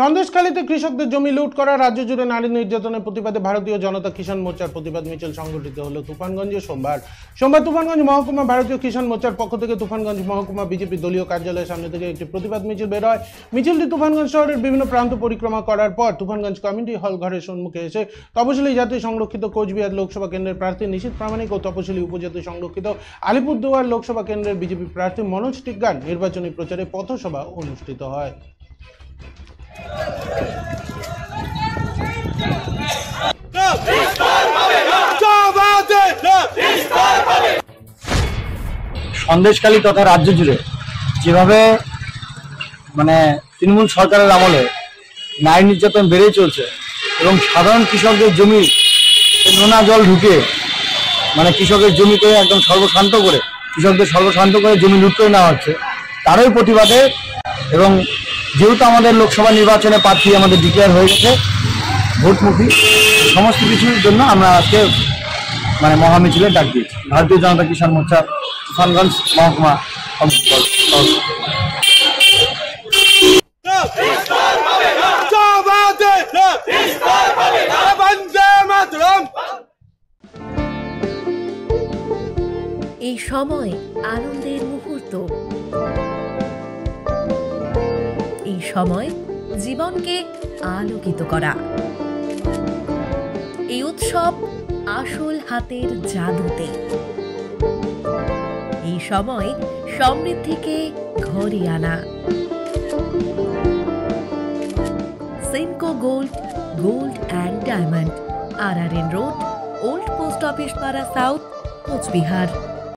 সন্দেশখালীতে কৃষকদের জমি লুট করা, রাজ্য জুড়ে নারী নির্যাতনের প্রতিবাদে ভারতীয় জনতা কিষাণ মোর্চার প্রতিবাদ মিছিল সংগঠিত হলো তুফানগঞ্জে সোমবার তুফানগঞ্জ মহকুমা ভারতীয় কিষাণ মোর্চার পক্ষ থেকে তুফানগঞ্জ মহকুমা বিজেপি দলীয় কার্যালয়ের সামনে থেকে একটি প্রতিবাদ মিছিল বের হয়। মিছিলটি তুফানগঞ্জ শহরের বিভিন্ন প্রান্ত পরিক্রমা করার পর তুফানগঞ্জ কমিউনিটি হল ঘরের সম্মুখে এসে তপশিলি জাতি সংরক্ষিত কোচবিহার লোকসভা কেন্দ্রের প্রার্থী নিশীথ প্রামাণিক ও তপশিলি উপজাতি সংরক্ষিত আলিপুরদুয়ার লোকসভা কেন্দ্রের বিজেপি প্রার্থী মনোজ টিগ্গার নির্বাচনী প্রচারে পথসভা অনুষ্ঠিত হয়। সন্দেশখালী তথা রাজ্য জুড়ে যেভাবে তৃণমূল সরকারের আমলে নারী নির্যাতন বেড়ে চলছে এবং সাধারণ কৃষকদের জমি নোনা জল ঢুকে কৃষকের জমিকে একদম সর্বশান্ত করে জমি লুট করে নেওয়া হচ্ছে, তারই প্রতিবাদে এবং যেহেতু আমাদের লোকসভা নির্বাচনে প্রার্থী আমাদের ডিক্লেয়ার হয়ে গেছে ভোটমুখী, সমস্ত কিছুর জন্য আমরা আজকে মহামিছিলে ডাক দিয়েছি। ভারতীয় জনতা কিষাণ মোর্চা তুফানগঞ্জ মহকুমা এই সময় আনন্দের মুহূর্ত, এই সময় জীবনকে আলোকিত করা, এই উৎসব আসল হাতের জাদুতে, এই সময় সমৃদ্ধিকে ঘরে আনা। Senco gold and diamond, RRN road, old post office পাড়া সাউথ, কোচবিহার।